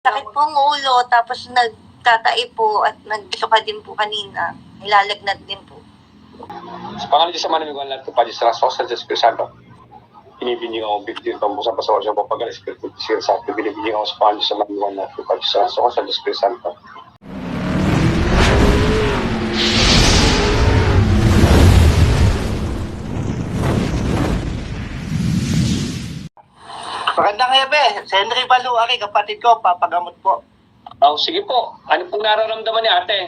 Sakit po ang ulo, tapos nagtatai po at nagsuka din po kanina. Nilalagnat din po. Sa pangalan Diyos Ama namin, lahat ng Padre sa Rasos, sa Diyos Crisanto. Binibigyan ako bigyan ng busa pasawal sa papagal Espiritu Sir sa atin. Binibigyan ako sa pangalan Diyos Ama namin, lahat ng Padre sa Rasos, sa Diyos Crisanto. Magandang gabi, si Henry Baluari, kapatid ko, papagamot po. Oh, sige po. Ano pong nararamdaman ni ate?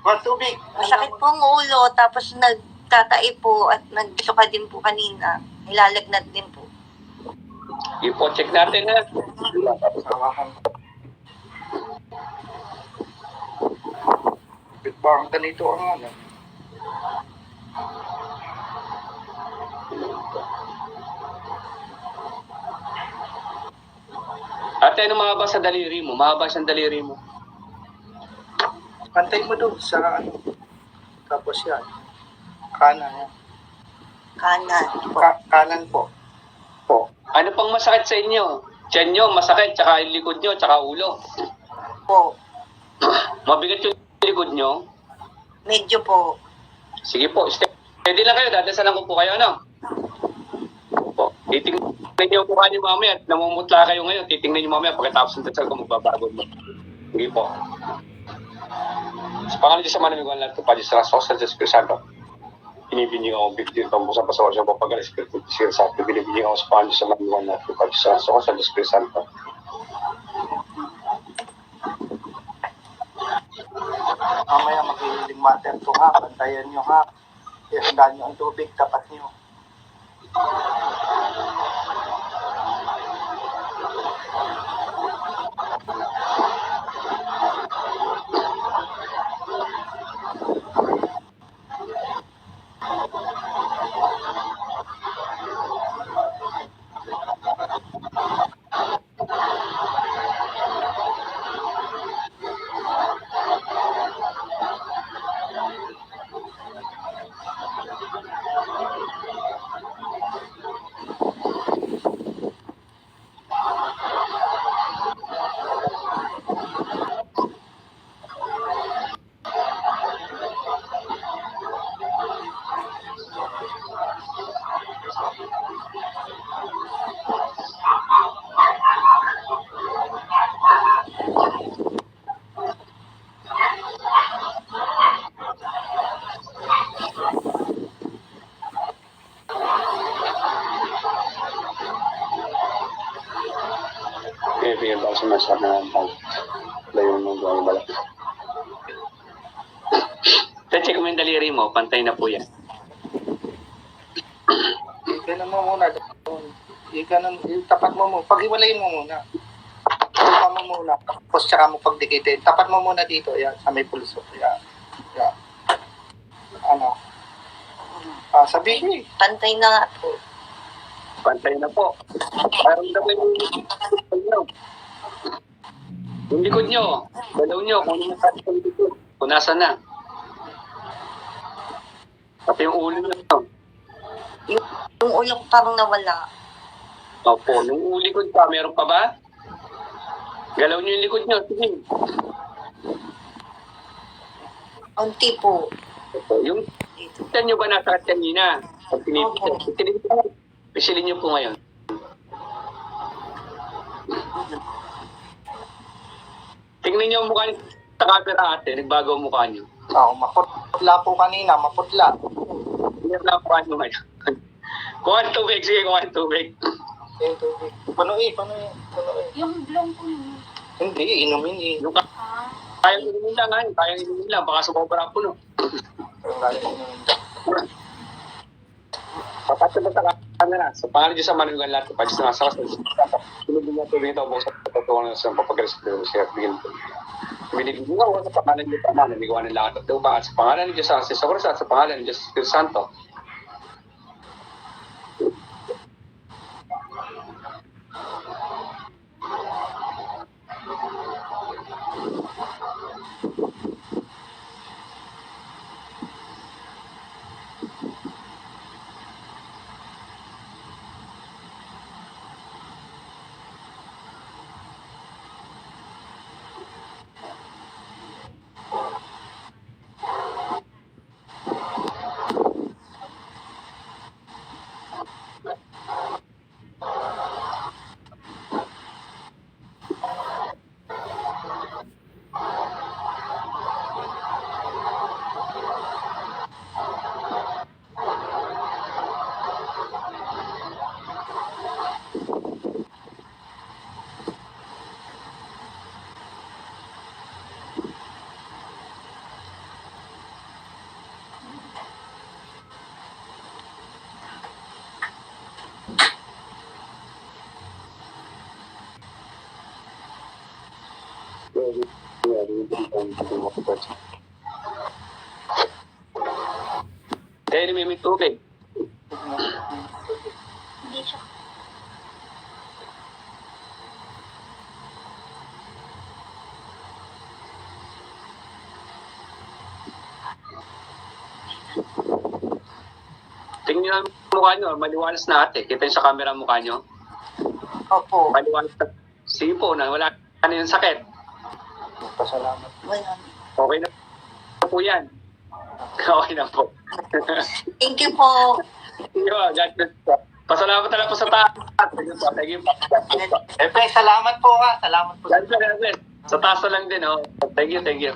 Huwag tubig. Masakit po ang ulo, tapos nagtatai po at nagsuka din po kanina. Nilalagnat din po. Sige po, check natin ha. Parang ganito ang ano. Ate, ano mahaba sa daliri mo? Mahaba siyang daliri mo. Pantay mo doon sa ano. Tapos yan. Kanan yan. Kanan po. Kanan po. Po. Ano pang masakit sa inyo? Tiyan nyo, masakit, tsaka yung likod nyo, tsaka ulo. Po. Mabigat yung likod nyo. Medyo po. Sige po, steady lang kayo. Dadasalan ko po kayo, ano? Po. Titingnan nyo po kayo mamaya at namumutla kayo ngayon. Titingnan nyo mamaya pagkatapos ng dasal ko magbabago mo. Sige po. Sa pangalan Diyos Ama namin, lahat ng Padre sa Rasos, sa Diyos Crisanto. Binibigyan ako bigyan ng busa pasawal sa papagal Espiritu Sir sa atin. Binibigyan ako sa pangalan Diyos Ama namin, lahat ng Padre sa Rasos, sa Diyos Crisanto. Mamaya mag-healing matter to ha. Bantayan nyo ha. Ihandaan nyo ang tubig, tapat nyo. Bigyan ba sa masarap na naman? Layo mo ang balak. Check mo yung daliri mo, pantay na po yan. Ikanan mo muna doon. Tapat mo muna. Pag-iwalayin mo muna. Tapat mo muna. Tapos tsaka mo pagdikitin. Tapat mo muna dito. Yan. Sa may pulso. Yan. Yan. Ano? Sabihin. Pantay na nga po. Pantay na po. Parang daw yung likod nyo. Yung likod nyo. Dalaw nyo. Kung ano nasaan sa likod. Kung nasa na. Pati yung ulo nyo. Yung ulo ko parang nawala. Opo. Yung likod pa. Meron pa ba? Galaw nyo yung likod nyo. Sige. Unti po. Opo. Yung Dito. tiyan nyo ba nasa kanina? Pag tinipid. Pisilin nyo po ngayon. Tingnan nyo ang mukha niyo sa camera ate. Nagbago ang mukha nyo. Maputla po kanina. Maputla. Tingnan lang ang mukha nyo ngayon. Kuha ng tubig. Sige, kuha ng tubig. Yung tubig. Panuin. Yung blong po yun. Hindi. Inumin eh. Yung kayang inumin lang ngayon. Kayang inumin lang. Baka sumobra po no. Papasok sa camera. Sa pangalan Diyos Ama namin, lahat ng Padre sa Rasos. Sunodin niya tuloy ito. Buong sa patutuwa ng sa papagalis ko siya. Binibigyan ko sa pangalan niyo Ama. Namigawa ng lahat at lupa. At sa pangalan ni Diyos sa Kristo at sa pangalan ni Diyos Espiritu Santo. Kaya ni may tubig. Hindi siya. Tingnan niyo ang mukha niyo, maliwalas na ate. Kita niyo sa camera ang mukha niyo. Opo. Maliwalas na. Sige po, na wala na yung sakit. Pasalamat. Wala. Okay na po yan. Okay na po. Thank you po. God bless po. Pasalamat na lang po sa taas. Thank you po. Salamat po ha. Salamat po. God bless. Sa taas na lang din, oh. Thank you.